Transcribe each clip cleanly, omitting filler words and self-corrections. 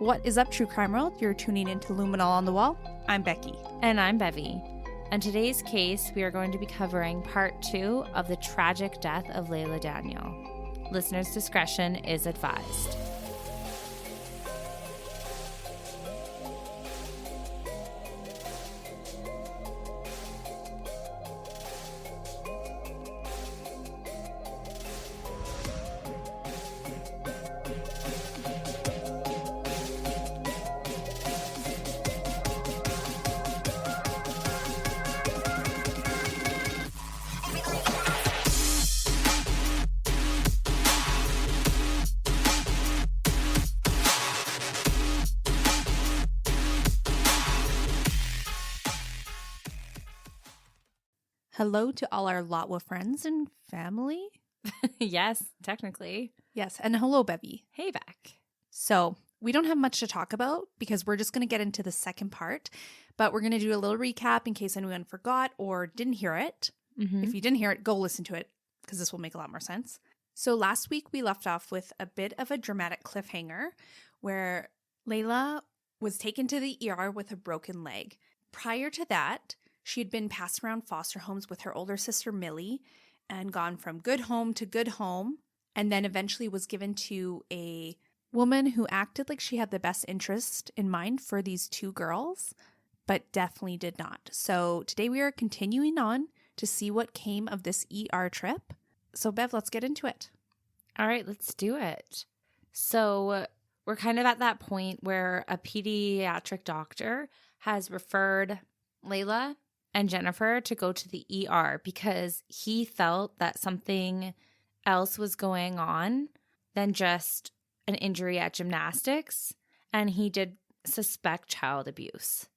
What is up, True Crime World? You're tuning into Luminol on the Wall. I'm Becky. And I'm Bevy. On today's case, we are going to be covering part 2 of the tragic death of Laila Daniel. Listeners' discretion is advised. Hello to all our LOTW friends and family. Yes, technically. Yes, and hello, Bevy. Hey, Beck. So, we don't have much to talk about because we're just going to get into the second part, but we're going to do a little recap in case anyone forgot or didn't hear it. If you didn't hear it, go listen to it because this will make a lot more sense. So, last week we left off with a bit of a dramatic cliffhanger where Laila was taken to the ER with a broken leg. Prior to that, she had been passed around foster homes with her older sister, Millie, and gone from good home to good home, and then eventually was given to a woman who acted like she had the best interest in mind for these two girls, but definitely did not. So today we are continuing on to see what came of this ER trip. So Bev, let's get into it. All right, let's do it. So we're kind of at that point where a pediatric doctor has referred Laila and Jennifer to go to the ER because he felt that something else was going on than just an injury at gymnastics, and he did suspect child abuse.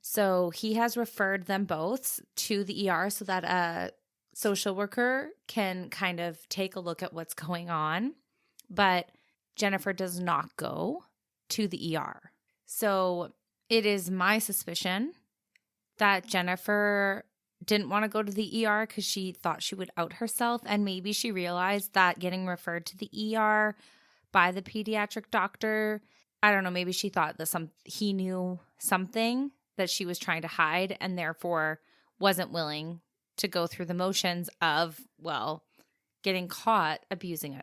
So he has referred them both to the ER so that a social worker can kind of take a look at what's going on, but Jennifer does not go to the ER. So it is my suspicion that Jennifer didn't want to go to the ER because she thought she would out herself, and maybe she realized that getting referred to the ER by the pediatric doctor, I don't know, maybe she thought that he knew something that she was trying to hide and therefore wasn't willing to go through the motions of, well, getting caught abusing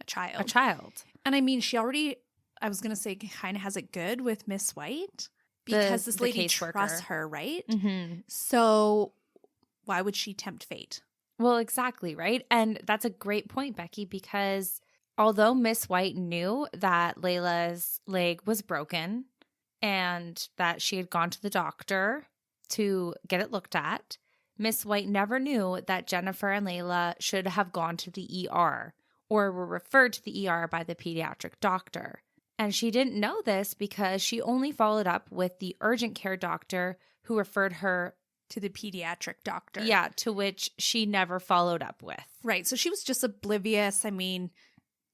a child. And I mean, she already, I was going to say, kind of has it good with Miss White. Because this lady trusts her, right? So why would she tempt fate? Well, exactly, right? And that's a great point, Becky, because although Miss White knew that Laila's leg was broken and that she had gone to the doctor to get it looked at, Miss White never knew that Jennifer and Laila should have gone to the ER or were referred to the ER by the pediatric doctor. And she didn't know this because she only followed up with the urgent care doctor who referred her to the pediatric doctor. Yeah, to which she never followed up with. Right. So she was just oblivious. I mean,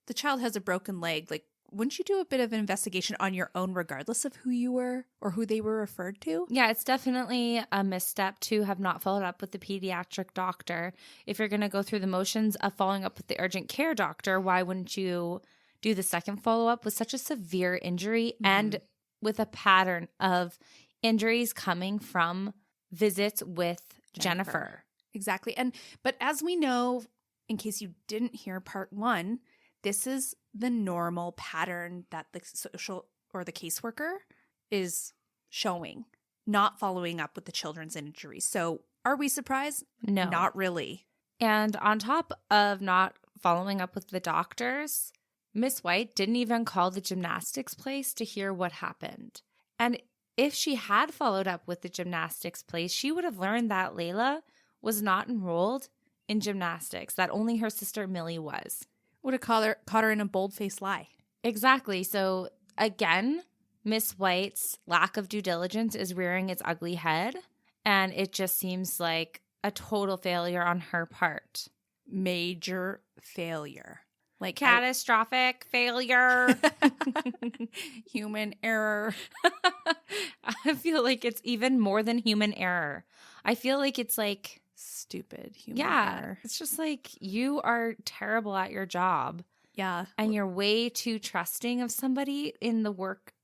the child has a broken leg. Like, wouldn't you do a bit of an investigation on your own regardless of who you were or who they were referred to? Yeah, it's definitely a misstep to have not followed up with the pediatric doctor. If you're going to go through the motions of following up with the urgent care doctor, why wouldn't you do the second follow-up with such a severe injury and with a pattern of injuries coming from visits with Jennifer? Exactly. But as we know, in case you didn't hear part 1, this is the normal pattern that the social or the caseworker is showing, not following up with the children's injuries. So are we surprised? No. Not really. And on top of not following up with the doctors, Miss White didn't even call the gymnastics place to hear what happened. And if she had followed up with the gymnastics place, she would have learned that Laila was not enrolled in gymnastics, that only her sister Millie was. Would have caught her in a bold-faced lie. Exactly. So again, Miss White's lack of due diligence is rearing its ugly head, and it just seems like a total failure on her part. Major failure. Like catastrophic failure. Human error. I feel like it's even more than human error. I feel like it's like stupid human error. It's just like you are terrible at your job Yeah. And you're way too trusting of somebody in the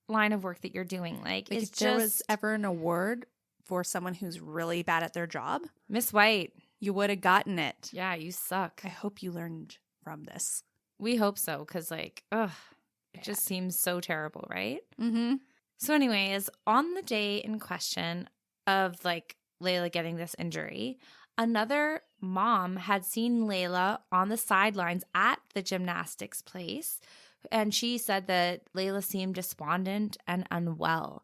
line of work that you're doing. Like it's if there was ever an award for someone who's really bad at their job, Miss White, you would have gotten it. Yeah, you suck. I hope you learned from this. We hope so, because like, ugh, it just seems so terrible, right? Mm-hmm. So anyways, on the day in question of like Laila getting this injury, another mom had seen Laila on the sidelines at the gymnastics place, and she said that Laila seemed despondent and unwell.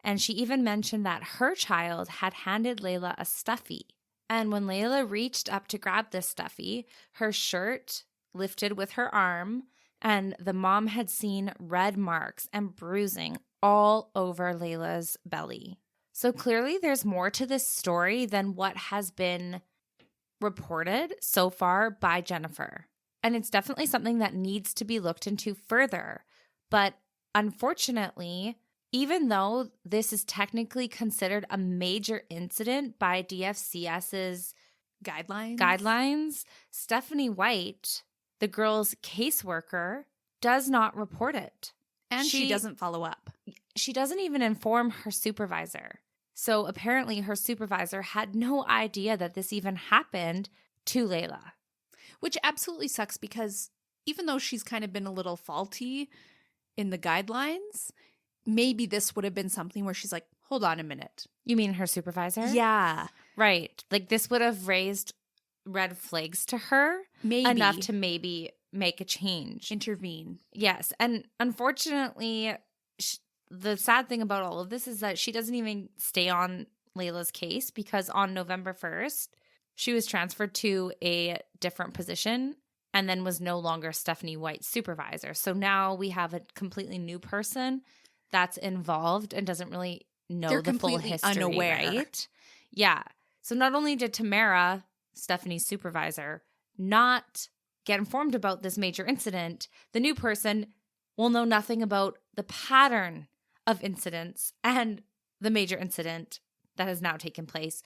And she even mentioned that her child had handed Laila a stuffy. And when Laila reached up to grab this stuffy, her shirt lifted with her arm, and the mom had seen red marks and bruising all over Laila's belly. So clearly there's more to this story than what has been reported so far by Jennifer. And it's definitely something that needs to be looked into further. But unfortunately, even though this is technically considered a major incident by DFCS's guidelines, Stephanie White, the girl's caseworker, does not report it. And she doesn't follow up. She doesn't even inform her supervisor. So apparently her supervisor had no idea that this even happened to Laila. Which absolutely sucks, because even though she's kind of been a little faulty in the guidelines, maybe this would have been something where she's like, hold on a minute. You mean her supervisor? Yeah. Right. Like this would have raised red flags to her. Maybe. Enough to maybe make a change. Intervene. Yes. And unfortunately, the sad thing about all of this is that she doesn't even stay on Laila's case, because on November 1st, she was transferred to a different position and then was no longer Stephanie White's supervisor. So now we have a completely new person that's involved and doesn't really know the full history, unaware. Right? Yeah. So not only did Tamara, Stephanie's supervisor, not get informed about this major incident, the new person will know nothing about the pattern of incidents and the major incident that has now taken place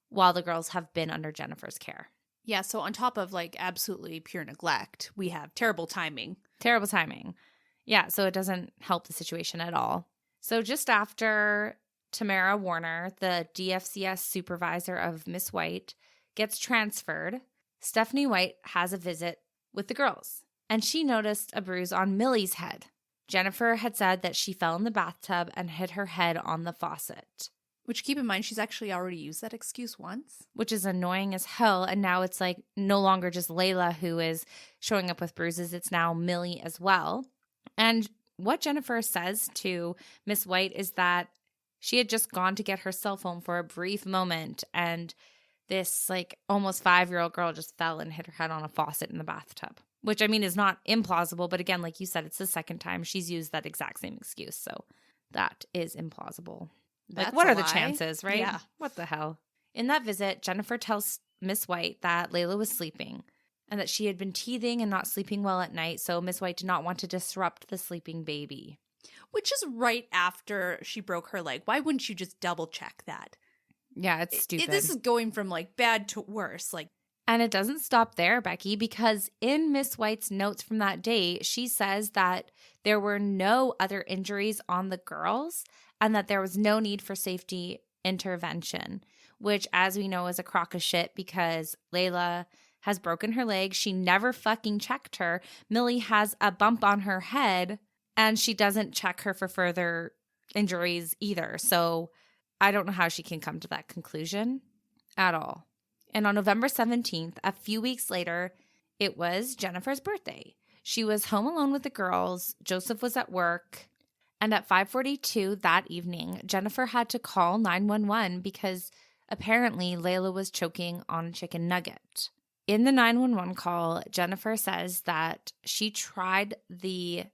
while the girls have been under Jennifer's care. Yeah, so on top of like absolutely pure neglect, we have terrible timing. Terrible timing. Yeah, so it doesn't help the situation at all. So just after Tamara Warner, the DFCS supervisor of Miss White, gets transferred, Stephanie White has a visit with the girls, and she noticed a bruise on Millie's head. Jennifer had said that she fell in the bathtub and hit her head on the faucet. Which, keep in mind, she's actually already used that excuse once. Which is annoying as hell. And now it's like no longer just Laila who is showing up with bruises. It's now Millie as well. And what Jennifer says to Miss White is that she had just gone to get her cell phone for a brief moment, and this like almost 5-year-old girl just fell and hit her head on a faucet in the bathtub. Which, I mean, is not implausible. But again, like you said, it's the second time she's used that exact same excuse. So that is implausible. Like, what are the chances, right? Yeah. What the hell? In that visit, Jennifer tells Miss White that Laila was sleeping and that she had been teething and not sleeping well at night, so Miss White did not want to disrupt the sleeping baby. Which is right after she broke her leg. Why wouldn't you just double check that? Yeah, it's stupid. This is going from like bad to worse. Like, and it doesn't stop there, Becky, because in Miss White's notes from that day, she says that there were no other injuries on the girls and that there was no need for safety intervention, which, as we know, is a crock of shit because Laila has broken her leg. She never fucking checked her. Millie has a bump on her head, and she doesn't check her for further injuries either. So I don't know how she can come to that conclusion at all. And on November 17th, a few weeks later, it was Jennifer's birthday. She was home alone with the girls. Joseph was at work. And at 5:42 that evening, Jennifer had to call 911 because apparently Laila was choking on a chicken nugget. In the 911 call, Jennifer says that she tried the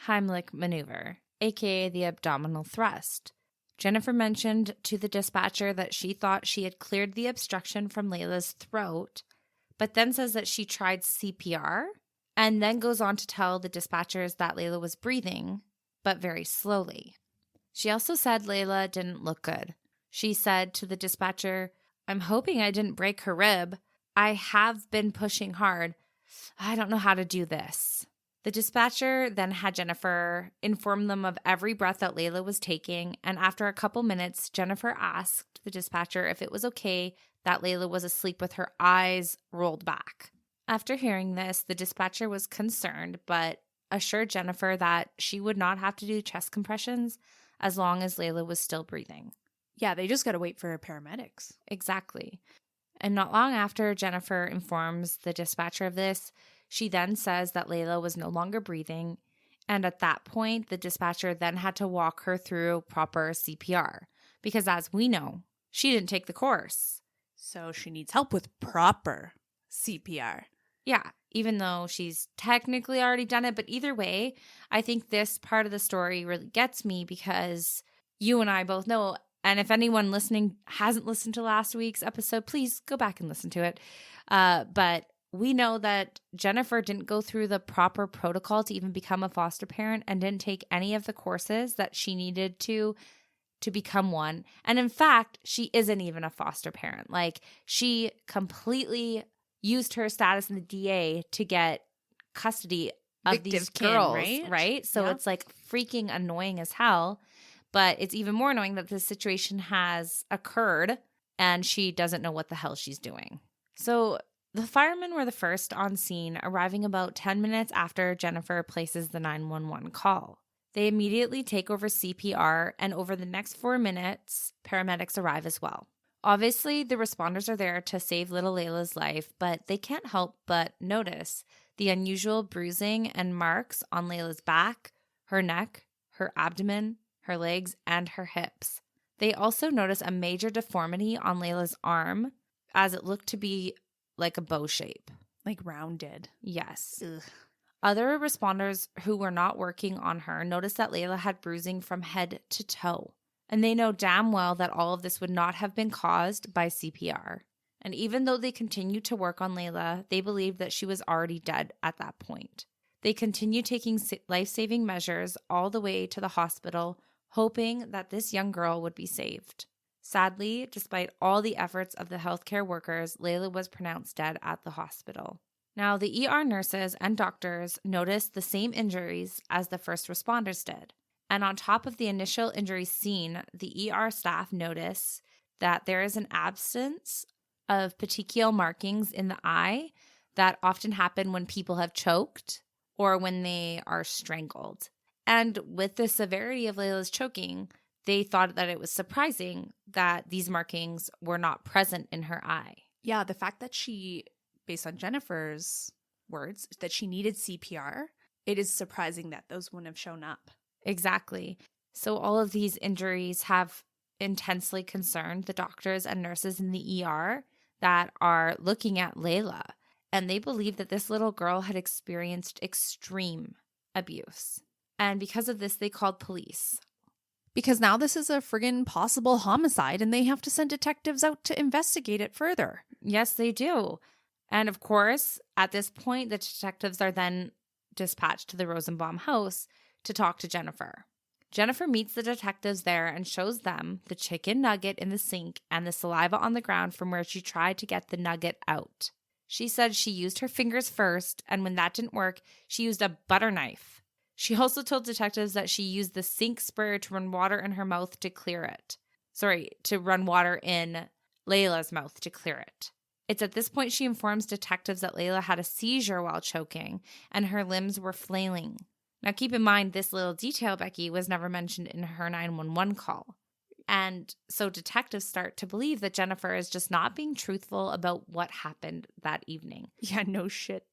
Heimlich maneuver, aka the abdominal thrust. Jennifer mentioned to the dispatcher that she thought she had cleared the obstruction from Laila's throat, but then says that she tried CPR and then goes on to tell the dispatchers that Laila was breathing, but very slowly. She also said Laila didn't look good. She said to the dispatcher, "I'm hoping I didn't break her rib. I have been pushing hard. I don't know how to do this." The dispatcher then had Jennifer inform them of every breath that Laila was taking, and after a couple minutes, Jennifer asked the dispatcher if it was okay that Laila was asleep with her eyes rolled back. After hearing this, the dispatcher was concerned, but assured Jennifer that she would not have to do chest compressions as long as Laila was still breathing. Yeah, they just got to wait for paramedics. Exactly. And not long after Jennifer informs the dispatcher of this, she then says that Laila was no longer breathing, and at that point, the dispatcher then had to walk her through proper CPR, because as we know, she didn't take the course. So she needs help with proper CPR. Yeah, even though she's technically already done it, but either way, I think this part of the story really gets me because you and I both know, and if anyone listening hasn't listened to last week's episode, please go back and listen to it. But we know that Jennifer didn't go through the proper protocol to even become a foster parent and didn't take any of the courses that she needed to become one. And in fact, she isn't even a foster parent. Like, she completely used her status in the DA to get custody of these girls, right? So it's like freaking annoying as hell. But it's even more annoying that this situation has occurred and she doesn't know what the hell she's doing. So the firemen were the first on scene, arriving about 10 minutes after Jennifer places the 911 call. They immediately take over CPR, and over the next 4 minutes, paramedics arrive as well. Obviously, the responders are there to save little Laila's life, but they can't help but notice the unusual bruising and marks on Laila's back, her neck, her abdomen, her legs, and her hips. They also notice a major deformity on Laila's arm, as it looked to be like a bow shape. Like rounded. Yes. Ugh. Other responders who were not working on her noticed that Laila had bruising from head to toe. And they know damn well that all of this would not have been caused by CPR. And even though they continued to work on Laila, they believed that she was already dead at that point. They continued taking life-saving measures all the way to the hospital, hoping that this young girl would be saved. Sadly, despite all the efforts of the healthcare workers, Laila was pronounced dead at the hospital. Now, the ER nurses and doctors noticed the same injuries as the first responders did. And on top of the initial injuries seen, the ER staff notice that there is an absence of petechial markings in the eye that often happen when people have choked or when they are strangled. And with the severity of Laila's choking, they thought that it was surprising that these markings were not present in her eye. Yeah, the fact that she, based on Jennifer's words, that she needed CPR, it is surprising that those wouldn't have shown up. Exactly. So all of these injuries have intensely concerned the doctors and nurses in the ER that are looking at Laila. And they believe that this little girl had experienced extreme abuse. And because of this, they called police. Because now this is a friggin' possible homicide and they have to send detectives out to investigate it further. Yes, they do. And of course, at this point, the detectives are then dispatched to the Rosenbaum house to talk to Jennifer. Jennifer meets the detectives there and shows them the chicken nugget in the sink and the saliva on the ground from where she tried to get the nugget out. She said she used her fingers first, and when that didn't work, she used a butter knife. She also told detectives that she used the sink sprayer to run water in her mouth to clear it. To run water in Laila's mouth to clear it. It's at this point she informs detectives that Laila had a seizure while choking and her limbs were flailing. Now keep in mind, this little detail, Becky, was never mentioned in her 911 call. And so detectives start to believe that Jennifer is just not being truthful about what happened that evening. Yeah, no shit.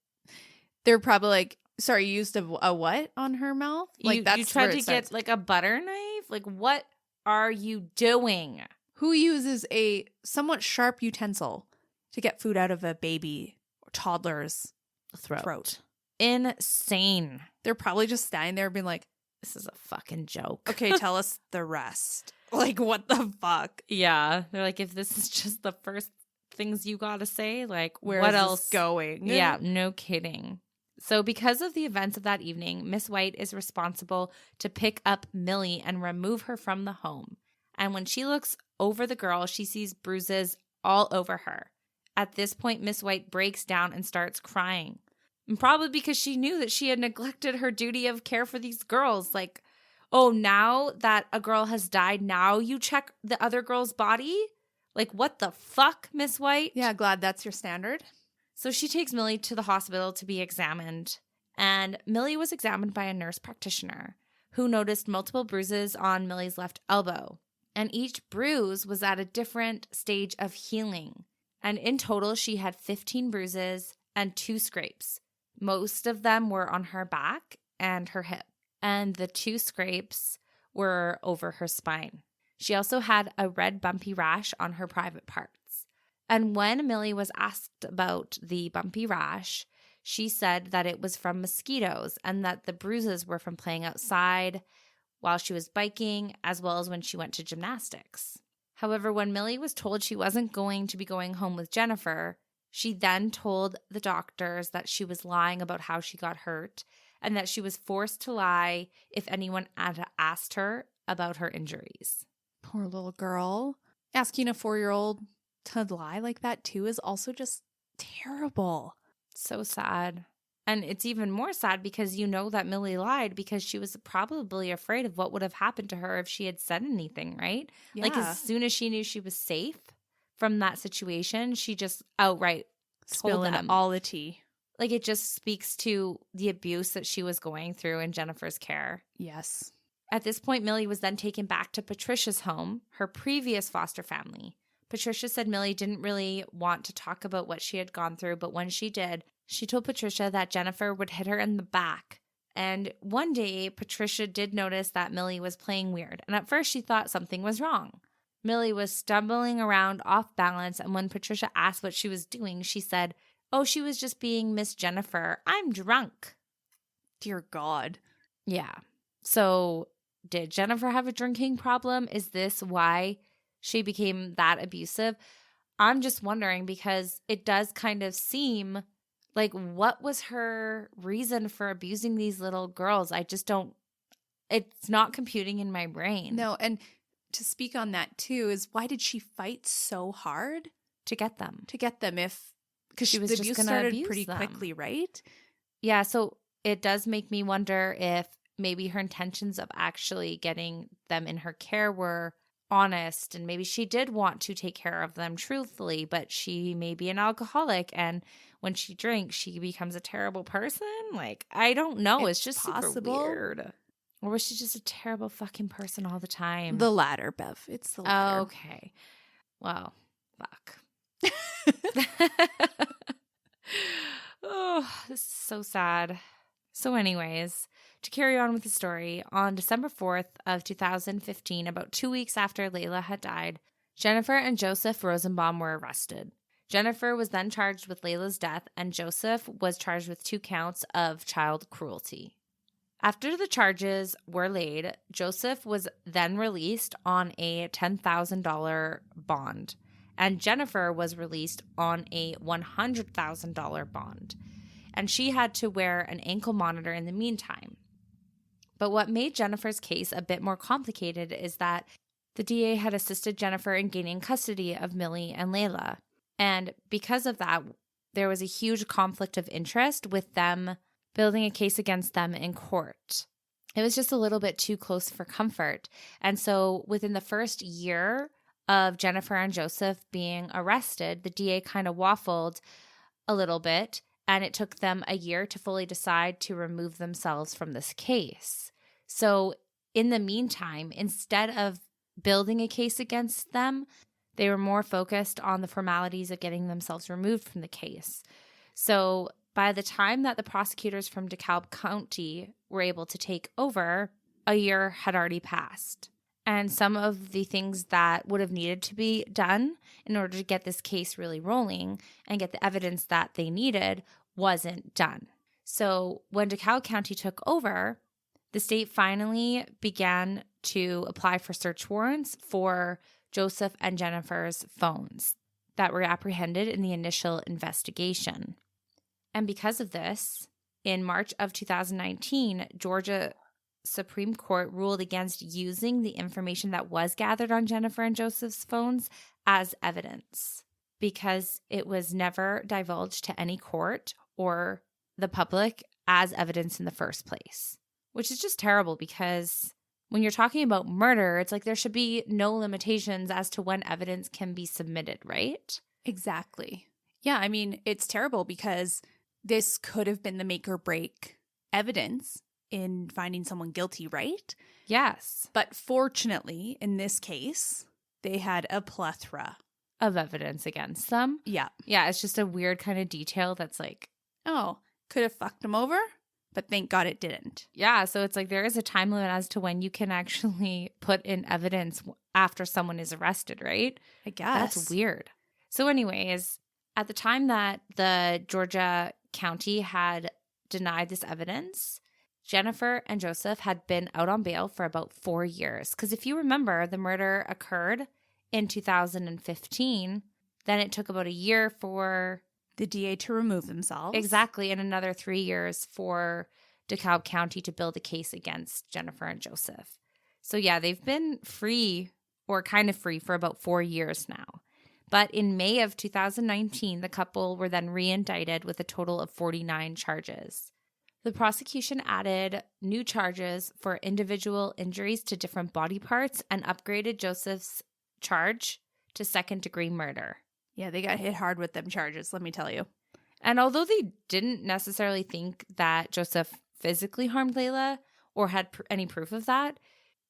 They're probably like, sorry, you used a what on her mouth? Like you tried to get like a butter knife? Like, what are you doing? Who uses a somewhat sharp utensil to get food out of a baby or toddler's throat? Insane. They're probably just standing there being like, this is a fucking joke. Okay, tell us the rest. Like, what the fuck? Yeah. They're like, if this is just the first things you gotta say, like, where what is else this going? Yeah, no kidding. So because of the events of that evening, Miss White is responsible to pick up Millie and remove her from the home. And when she looks over the girl, she sees bruises all over her. At this point, Miss White breaks down and starts crying. And probably because she knew that she had neglected her duty of care for these girls. Like, oh, now that a girl has died, now you check the other girl's body? Like, what the fuck, Miss White? Yeah, glad that's your standard. So she takes Millie to the hospital to be examined. And Millie was examined by a nurse practitioner who noticed multiple bruises on Millie's left elbow. And each bruise was at a different stage of healing. And in total, she had 15 bruises and 2 scrapes. Most of them were on her back and her hip. And the 2 scrapes were over her spine. She also had a red bumpy rash on her private parts. And when Millie was asked about the bumpy rash, she said that it was from mosquitoes and that the bruises were from playing outside while she was biking, as well as when she went to gymnastics. However, when Millie was told she wasn't going to be going home with Jennifer, she then told the doctors that she was lying about how she got hurt and that she was forced to lie if anyone had asked her about her injuries. Poor little girl. Asking a 4-year-old to lie like that too is also just terrible. So sad. And it's even more sad because you know that Millie lied because she was probably afraid of what would have happened to her if she had said anything, right? Yeah. Like as soon as she knew she was safe from that situation, she just outright told Spilling them. all the tea. Like it just speaks to the abuse that she was going through in Jennifer's care. Yes. At this point, Millie was then taken back to Patricia's home, her previous foster family. Patricia said Millie didn't really want to talk about what she had gone through, but when she did, she told Patricia that Jennifer would hit her in the back. And one day, Patricia did notice that Millie was playing weird, and at first she thought something was wrong. Millie was stumbling around off balance, and when Patricia asked what she was doing, she said, "Oh, she was just being Miss Jennifer. I'm drunk." Dear God. Yeah. So did Jennifer have a drinking problem? Is this why she became that abusive? I'm just wondering because it does kind of seem like what was her reason for abusing these little girls? I just don't, it's not computing in my brain. No, and to speak on that too is why did she fight so hard To get them. Because She was the just abuse gonna started abuse pretty them. quickly, right? Yeah, so it does make me wonder if maybe her intentions of actually getting them in her care were honest, and maybe she did want to take care of them truthfully, but she may be an alcoholic, and when she drinks, she becomes a terrible person. Like, I don't know. It's just possible. super weird. Or was she just a terrible fucking person all the time? The latter, Bev. It's the latter. Okay. Well, fuck. Oh, this is so sad. So anyways, to carry on with the story, on December 4th of 2015, about 2 weeks after Laila had died, Jennifer and Joseph Rosenbaum were arrested. Jennifer was then charged with Laila's death, and Joseph was charged with 2 counts of child cruelty. After the charges were laid, Joseph was then released on a $10,000 bond, and Jennifer was released on a $100,000 bond, and she had to wear an ankle monitor in the meantime. But what made Jennifer's case a bit more complicated is that the DA had assisted Jennifer in gaining custody of Millie and Laila, and because of that, there was a huge conflict of interest with them building a case against them in court. It was just a little bit too close for comfort. And so within the first year of Jennifer and Joseph being arrested, the DA kind of waffled a little bit, and it took them a year to fully decide to remove themselves from this case. So in the meantime, instead of building a case against them, they were more focused on the formalities of getting themselves removed from the case. So by the time that the prosecutors from DeKalb County were able to take over, a year had already passed. And some of the things that would have needed to be done in order to get this case really rolling and get the evidence that they needed wasn't done. So when DeKalb County took over, the state finally began to apply for search warrants for Joseph and Jennifer's phones that were apprehended in the initial investigation. And because of this, in March of 2019, Georgia Supreme Court ruled against using the information that was gathered on Jennifer and Joseph's phones as evidence because it was never divulged to any court or the public as evidence in the first place, which is just terrible because when you're talking about murder, it's like there should be no limitations as to when evidence can be submitted, right? Exactly. Yeah, I mean, it's terrible because this could have been the make or break evidence in finding someone guilty, right? Yes. But fortunately, in this case, they had a plethora of evidence against them. Yeah. Yeah, it's just a weird kind of detail that's like, oh, could have fucked them over, but thank God it didn't. Yeah, so it's like there is a time limit as to when you can actually put in evidence after someone is arrested, right? I guess. That's weird. So anyways, at the time that the Georgia County had denied this evidence, Jennifer and Joseph had been out on bail for about 4 years. Because if you remember, the murder occurred in 2015. Then it took about a year for the DA to remove themselves. Exactly. And another 3 years for DeKalb County to build a case against Jennifer and Joseph. So yeah, they've been free or kind of free for about 4 years now. But in May of 2019, the couple were then re-indicted with a total of 49 charges. The prosecution added new charges for individual injuries to different body parts and upgraded Joseph's charge to second-degree murder. Yeah, they got hit hard with them charges, let me tell you. And although they didn't necessarily think that Joseph physically harmed Laila or had any proof of that,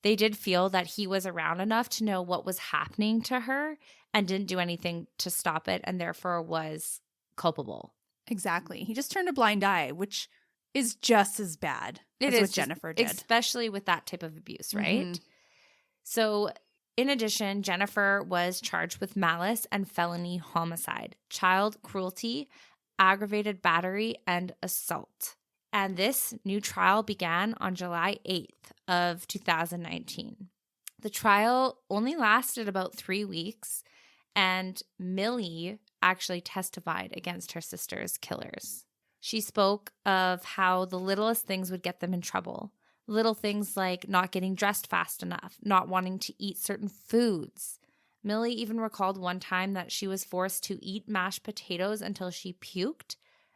they did feel that he was around enough to know what was happening to her and didn't do anything to stop it and therefore was culpable. Exactly. He just turned a blind eye, which is just as bad as what Jennifer did. Especially with that type of abuse, right? Mm-hmm. So in addition, Jennifer was charged with malice and felony homicide, child cruelty, aggravated battery, and assault. And this new trial began on July 8th of 2019. The trial only lasted about 3 weeks, and Millie actually testified against her sister's killers. She spoke of how the littlest things would get them in trouble. Little things like not getting dressed fast enough, not wanting to eat certain foods. Millie even recalled one time that she was forced to eat mashed potatoes until she puked,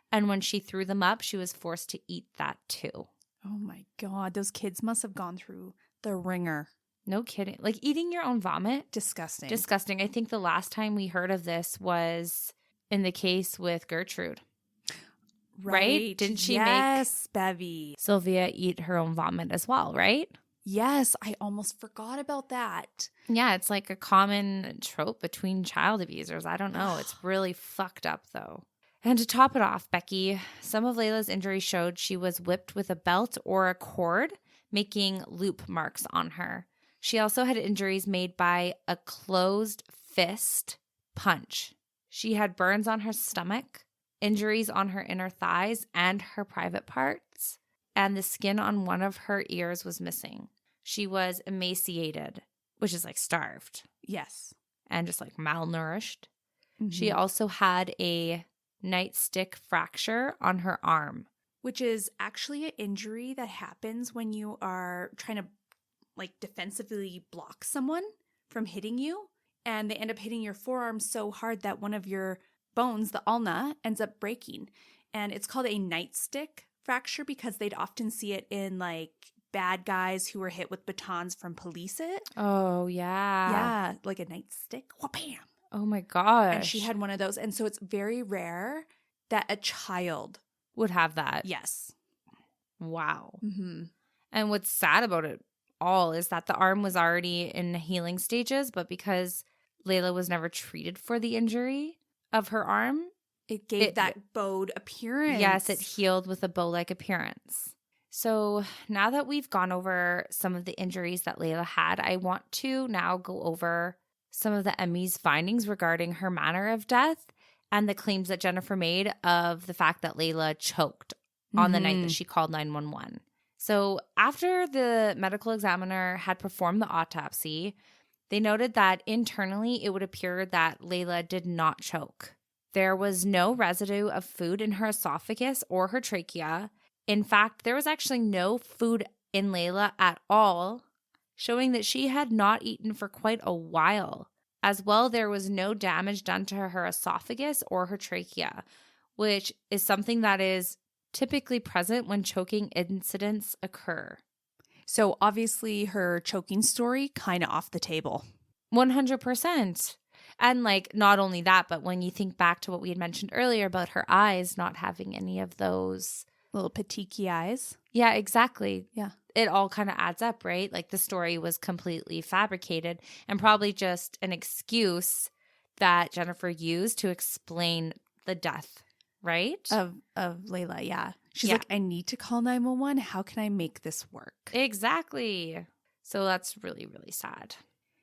and when she threw them up, she was forced to eat that too. Oh my God, those kids must have gone through the ringer. No kidding. Like eating your own vomit? Disgusting. Disgusting. I think the last time we heard of this was in the case with Gertrude. Right? Didn't she make Bevy. Sylvia eat her own vomit as well, right? Yes, I almost forgot about that. Yeah, it's like a common trope between child abusers. I don't know. It's really fucked up though. And to top it off, Becky, some of Laila's injuries showed she was whipped with a belt or a cord, making loop marks on her. She also had injuries made by a closed fist punch. She had burns on her stomach, injuries on her inner thighs and her private parts, and the skin on one of her ears was missing. She was emaciated, which is like starved. Yes. And just like malnourished. Mm-hmm. She also had a nightstick fracture on her arm. Which is actually an injury that happens when you are trying to like defensively block someone from hitting you, and they end up hitting your forearm so hard that one of your bones, the ulna, ends up breaking. And it's called a nightstick fracture because they'd often see it in like bad guys who were hit with batons from police it. Oh, yeah. Yeah, like a nightstick. Wha-bam. Oh my gosh. And she had one of those. And so it's very rare that a child would have that. Yes. Wow. Mm-hmm. And what's sad about it all is that the arm was already in healing stages, but because Laila was never treated for the injury of her arm, it gave that bowed appearance. Yes, it healed with a bow-like appearance. So now that we've gone over some of the injuries that Laila had, I want to now go over some of the ME's findings regarding her manner of death and the claims that Jennifer made of the fact that Laila choked on the night that she called 911. So after the medical examiner had performed the autopsy, they noted that internally it would appear that Laila did not choke. There was no residue of food in her esophagus or her trachea. In fact, there was actually no food in Laila at all, showing that she had not eaten for quite a while. As well, there was no damage done to her esophagus or her trachea, which is something that is typically present when choking incidents occur. So obviously her choking story kind of off the table. 100%. And like not only that, but when you think back to what we had mentioned earlier about her eyes not having any of those Little peteky eyes. Yeah, exactly. Yeah. It all kind of adds up, right? Like the story was completely fabricated and probably just an excuse that Jennifer used to explain the death, right? Of Laila, yeah. She's Yeah. like, I need to call 911. How can I make this work? Exactly. So that's really, really sad.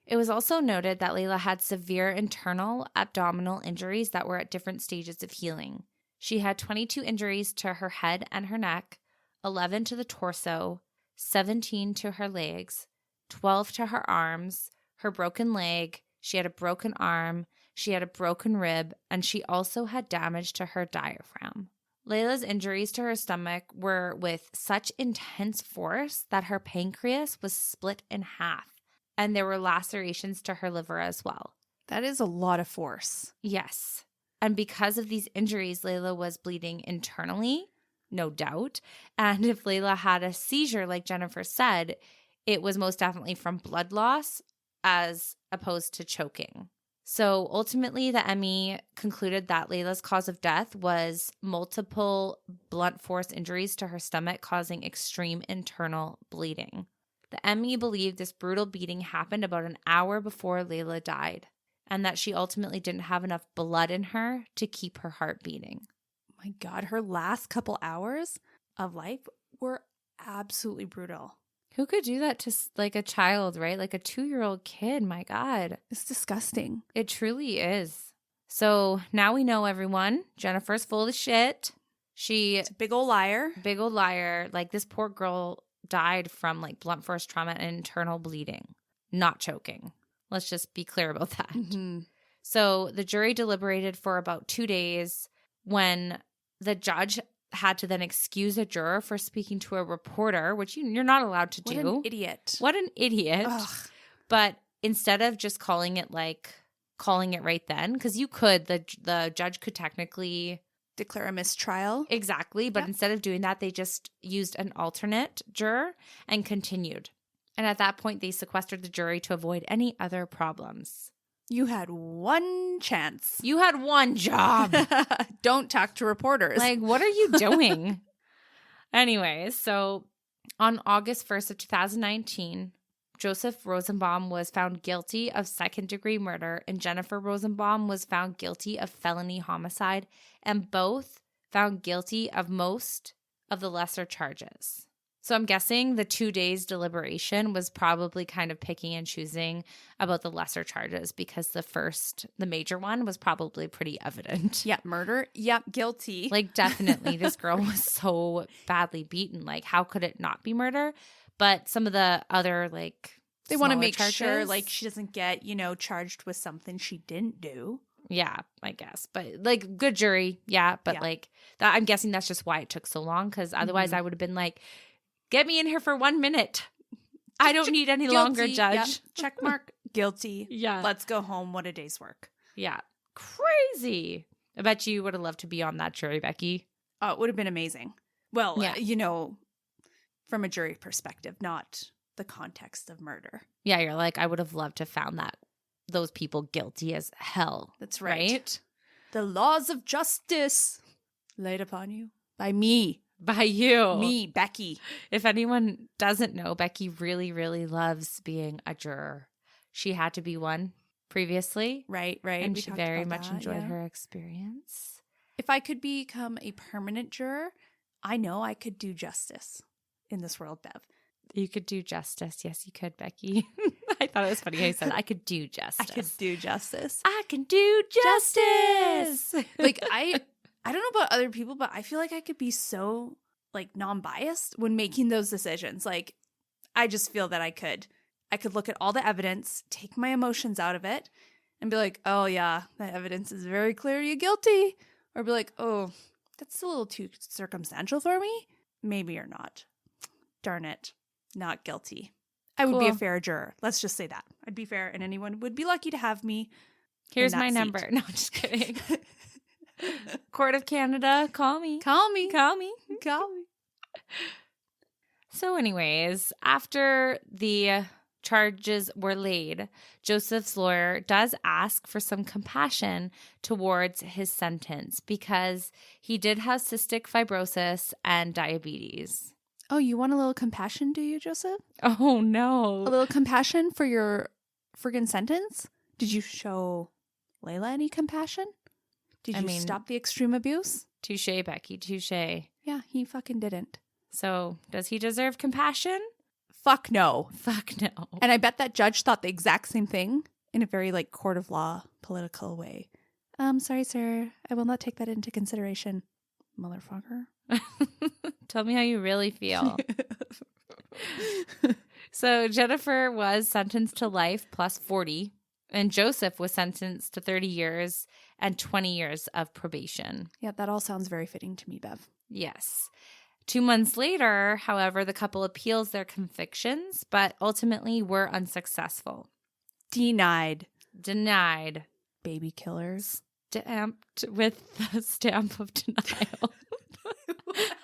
It was also noted that Laila had severe internal abdominal injuries that were at different stages of healing. She had 22 injuries to her head and her neck, 11 to the torso, 17 to her legs, 12 to her arms, her broken leg, she had a broken arm, she had a broken rib, and she also had damage to her diaphragm. Laila's injuries to her stomach were with such intense force that her pancreas was split in half, and there were lacerations to her liver as well. That is a lot of force. Yes. And because of these injuries, Laila was bleeding internally, no doubt. And if Laila had a seizure, like Jennifer said, it was most definitely from blood loss as opposed to choking. So ultimately, the ME concluded that Laila's cause of death was multiple blunt force injuries to her stomach causing extreme internal bleeding. The ME believed this brutal beating happened about an hour before Laila died, and that she ultimately didn't have enough blood in her to keep her heart beating. My God, her last couple hours of life were absolutely brutal. Who could do that to like a child, right? Like a 2-year-old kid, my God. It's disgusting. It truly is. So now we know, everyone. Jennifer's full of shit. It's a big old liar. Big old liar. Like this poor girl died from like blunt force trauma and internal bleeding, not choking. Let's just be clear about that. Mm-hmm. So the jury deliberated for about 2 days when the judge had to then excuse a juror for speaking to a reporter, which you're not allowed to do. What an idiot. What an idiot. Ugh. But instead of just calling it right then, because you could, the judge could technically Declare a mistrial. Exactly. But Yep. instead of doing that, they just used an alternate juror and continued. And at that point, they sequestered the jury to avoid any other problems. You had one chance. You had one job. Don't talk to reporters. Like, what are you doing? Anyways, so on August 1st of 2019, Joseph Rosenbaum was found guilty of second-degree murder, and Jennifer Rosenbaum was found guilty of felony homicide, and both found guilty of most of the lesser charges. So I'm guessing the 2 days deliberation was probably kind of picking and choosing about the lesser charges because the major one was probably pretty evident. Yeah, murder. Yep, guilty. Like, definitely, this girl was so badly beaten. Like, how could it not be murder? But some of the other, like, they want to smaller make charges, sure, like, she doesn't get, charged with something she didn't do. Yeah, I guess. But, like, good jury. Yeah. But, Yeah. like, that, I'm guessing that's just why it took so long. Because otherwise I would have been like, get me in here for 1 minute. I don't need any longer, judge. Yep. Check mark. Guilty. Yeah. Let's go home. What a day's work. Yeah. Crazy. I bet you would have loved to be on that jury, Becky. Oh, it would have been amazing. Well, Yeah. From a jury perspective, not the context of murder. Yeah, you're like, I would have loved to have found those people guilty as hell. That's right. The laws of justice laid upon you by me. By you. Me, Becky. If anyone doesn't know, Becky really, really loves being a juror. She had to be one previously. Right. And We she talked very about much that, enjoyed yeah. her experience. If I could become a permanent juror, I know I could do justice in this world, Bev. You could do justice. Yes, you could, Becky. I thought it was funny how you said, I could do justice. I could do justice. I can do justice. Like, I don't know about other people, but I feel like I could be so, like, non-biased when making those decisions. Like, I just feel that I could look at all the evidence, take my emotions out of it, and be like, oh, yeah, that evidence is very clear you're guilty. Or be like, oh, that's a little too circumstantial for me. Maybe you're not. Darn it. Not guilty. I would be a Cool. fair juror. Let's just say that. I'd be fair, and anyone would be lucky to have me. Here's in that my seat. number. No, I'm just kidding. Court of Canada, call me. Call me. Call me. Call me. So anyways, after the charges were laid, Joseph's lawyer does ask for some compassion towards his sentence because he did have cystic fibrosis and diabetes. Oh, you want a little compassion, do you, Joseph? Oh, no. A little compassion for your friggin' sentence? Did you show Laila any compassion? Did you stop the extreme abuse? Touche, Becky, touche. Yeah, he fucking didn't. So, does he deserve compassion? Fuck no. Fuck no. And I bet that judge thought the exact same thing in a very like court of law political way. Sorry, sir. I will not take that into consideration. Motherfucker. Tell me how you really feel. So Jennifer was sentenced to life plus 40, and Joseph was sentenced to 30 years and 20 years of probation. Yeah, that all sounds very fitting to me, Bev. Yes. 2 months later, however, the couple appeals their convictions, but ultimately were unsuccessful. Denied. Baby killers. Stamped with the stamp of denial.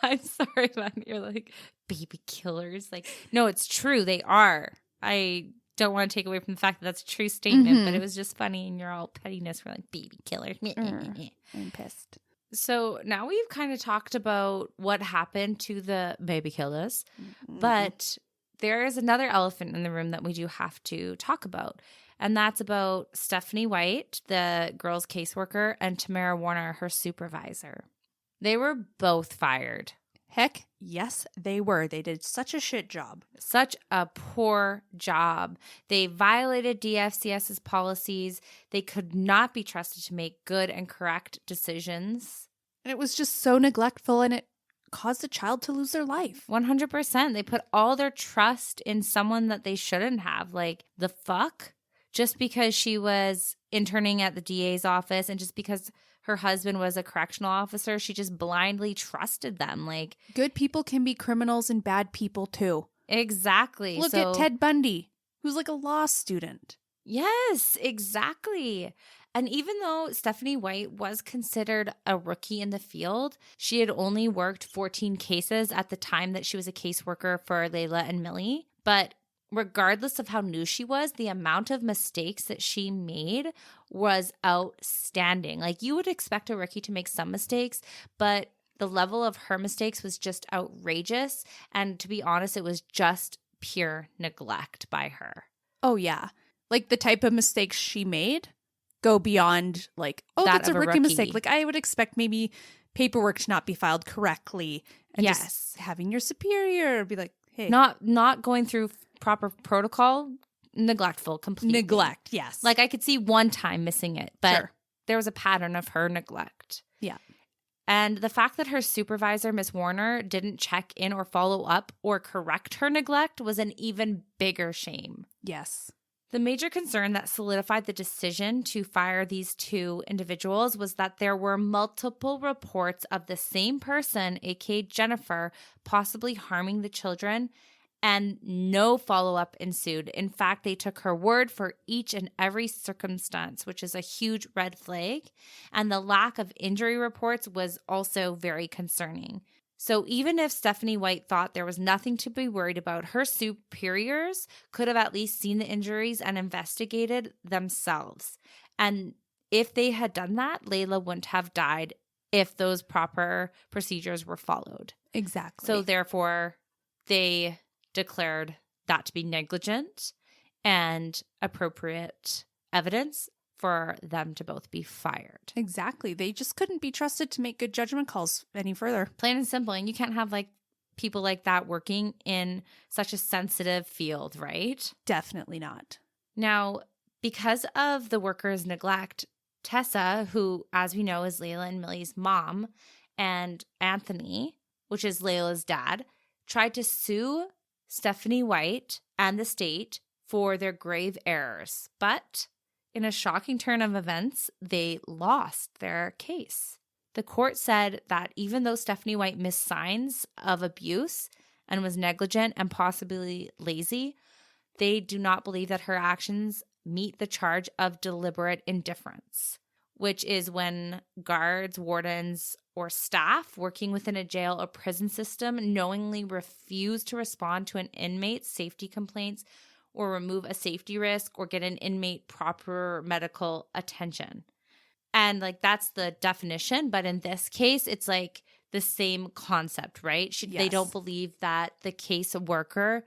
I'm sorry, man. You're like, baby killers. Like, no, it's true. They are. I don't want to take away from the fact that that's a true statement, but it was just funny and you're all pettiness. We're like, baby killers. I'm pissed. So now we've kind of talked about what happened to the baby killers, but there is another elephant in the room that we do have to talk about, and that's about Stephanie White, the girl's caseworker, and Tamara Warner, her supervisor. They were both fired. Heck, yes, they were. They did such a shit job. Such a poor job. They violated DFCS's policies. They could not be trusted to make good and correct decisions. And it was just so neglectful, and it caused a child to lose their life. 100%. They put all their trust in someone that they shouldn't have. Like, the fuck? Just because she was interning at the DA's office and just because her husband was a correctional officer, she just blindly trusted them. Like, good people can be criminals and bad people too. Exactly. Look at Ted Bundy, who's like a law student. Yes, exactly. And even though Stephanie White was considered a rookie in the field, she had only worked 14 cases at the time that she was a caseworker for Laila and Millie. But regardless of how new she was, the amount of mistakes that she made was outstanding. Like, you would expect a rookie to make some mistakes, but the level of her mistakes was just outrageous. And to be honest, it was just pure neglect by her. Oh, yeah. Like, the type of mistakes she made go beyond, like, oh, that's a rookie mistake. Like, I would expect maybe paperwork to not be filed correctly. And just having your superior be like, hey. Not going through proper protocol, neglectful completely. Neglect, yes. Like, I could see one time missing it, but there was a pattern of her neglect. Yeah. And the fact that her supervisor, Miss Warner, didn't check in or follow up or correct her neglect was an even bigger shame. Yes. The major concern that solidified the decision to fire these two individuals was that there were multiple reports of the same person, aka Jennifer, possibly harming the children, and no follow-up ensued. In fact, they took her word for each and every circumstance, which is a huge red flag. And the lack of injury reports was also very concerning. So even if Stephanie White thought there was nothing to be worried about, her superiors could have at least seen the injuries and investigated themselves. And if they had done that, Laila wouldn't have died if those proper procedures were followed. Exactly. So therefore, they declared that to be negligent and appropriate evidence for them to both be fired. Exactly. They just couldn't be trusted to make good judgment calls any further. Plain and simple. And you can't have like people like that working in such a sensitive field, right? Definitely not. Now, because of the workers' neglect, Tessa, who, as we know, is Laila and Millie's mom, and Anthony, which is Laila's dad, tried to sue Stephanie White and the state for their grave errors. But in a shocking turn of events, they lost their case. The court said that even though Stephanie White missed signs of abuse and was negligent and possibly lazy, they do not believe that her actions meet the charge of deliberate indifference. which is when guards, wardens, or staff working within a jail or prison system knowingly refuse to respond to an inmate's safety complaints or remove a safety risk or get an inmate proper medical attention. And like that's the definition, but in this case, it's like the same concept, right? They don't believe that the caseworker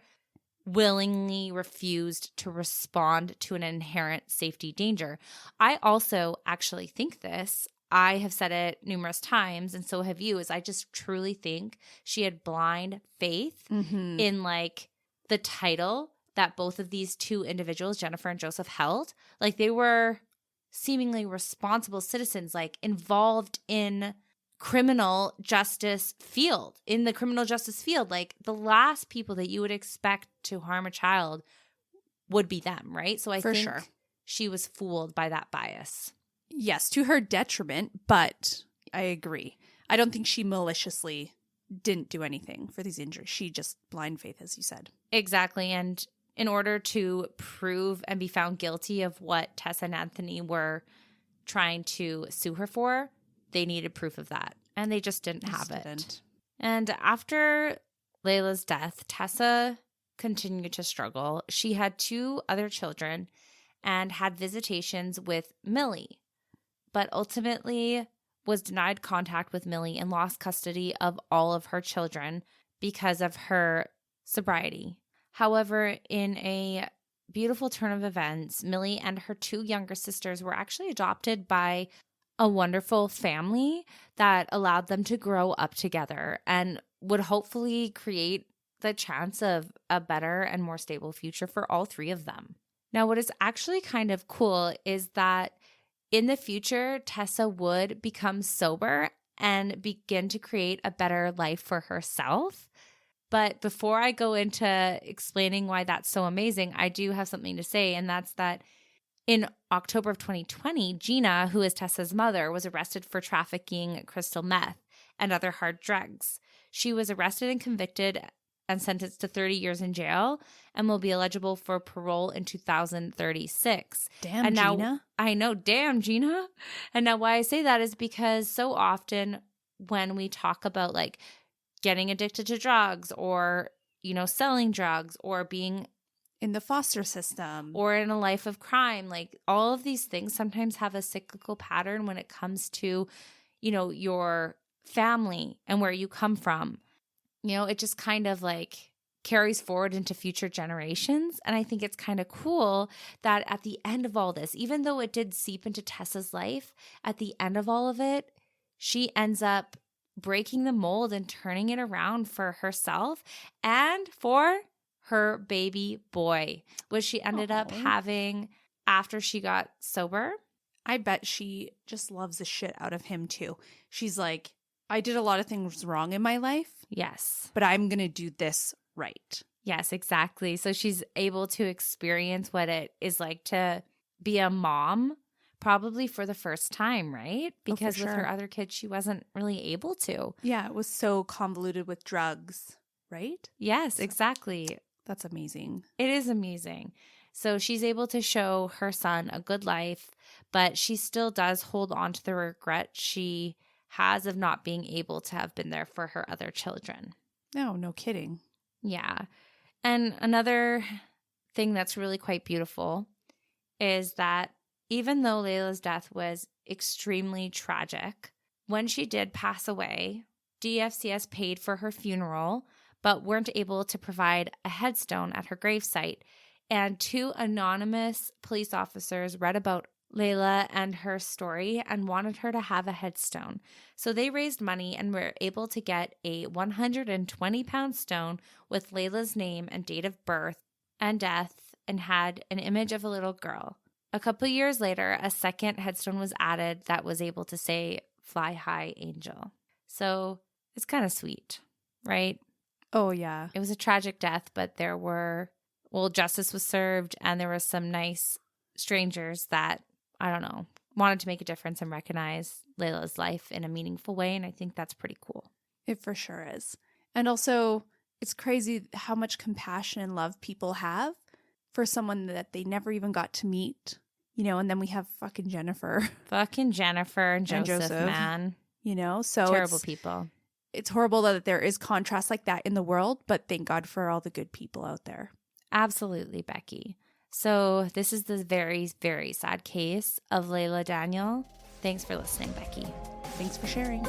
willingly refused to respond to an inherent safety danger. I also actually think this. I have said it numerous times, and so have you, is I just truly think she had blind faith in like the title that both of these two individuals, Jennifer and Joseph, held. Like they were seemingly responsible citizens, like involved in criminal justice field, like the last people that you would expect to harm a child would be them, right? So I think she was fooled by that bias. Yes, to her detriment, but I agree. I don't think she maliciously didn't do anything for these injuries. She just blind faith, as you said. Exactly. And in order to prove and be found guilty of what Tessa and Anthony were trying to sue her for, they needed proof of that. And they just didn't have it. And after Laila's death, Tessa continued to struggle. She had 2 other children and had visitations with Millie, but ultimately was denied contact with Millie and lost custody of all of her children because of her sobriety. However, in a beautiful turn of events, Millie and her 2 younger sisters were actually adopted by a wonderful family that allowed them to grow up together and would hopefully create the chance of a better and more stable future for all 3 of them. Now, what is actually kind of cool is that in the future, Tessa would become sober and begin to create a better life for herself. But before I go into explaining why that's so amazing, I do have something to say, and that's that in October of 2020, Gina, who is Tessa's mother, was arrested for trafficking crystal meth and other hard drugs. She was arrested and convicted and sentenced to 30 years in jail and will be eligible for parole in 2036. Damn, and now, Gina. I know, damn, Gina. And now why I say that is because so often when we talk about like getting addicted to drugs or, you know, selling drugs or being in the foster system or in a life of crime, like all of these things sometimes have a cyclical pattern when it comes to, you know, your family and where you come from. You know, it just kind of like carries forward into future generations. And I think it's kind of cool that at the end of all this, even though it did seep into Tessa's life, at the end of all of it, she ends up breaking the mold and turning it around for herself and for her baby boy, which she ended up having after she got sober. I bet she just loves the shit out of him too. She's like, I did a lot of things wrong in my life. Yes. But I'm going to do this right. Yes, exactly. So she's able to experience what it is like to be a mom, probably for the first time, right? Because with her other kids, she wasn't really able to. Yeah, it was so convoluted with drugs, right? Yes, exactly. That's amazing. It is amazing. So she's able to show her son a good life, but she still does hold on to the regret she has of not being able to have been there for her other children. No kidding. Yeah. And another thing that's really quite beautiful is that even though Laila's death was extremely tragic, when she did pass away, DFCS paid for her funeral, but weren't able to provide a headstone at her gravesite. And 2 anonymous police officers read about Laila and her story and wanted her to have a headstone. So they raised money and were able to get a 120-pound stone with Laila's name and date of birth and death and had an image of a little girl. A couple years later, a second headstone was added that was able to say, "Fly high, angel." So it's kind of sweet, right? Oh, yeah. It was a tragic death, but justice was served and there were some nice strangers that, I don't know, wanted to make a difference and recognize Laila's life in a meaningful way. And I think that's pretty cool. It for sure is. And also, it's crazy how much compassion and love people have for someone that they never even got to meet. You know, and then we have fucking Jennifer. Fucking Jennifer and Joseph, man. You know, so Terrible people. It's horrible that there is contrast like that in the world, but thank God for all the good people out there. Absolutely, Becky. So this is the very, very sad case of Laila Daniel. Thanks for listening, Becky. Thanks for sharing.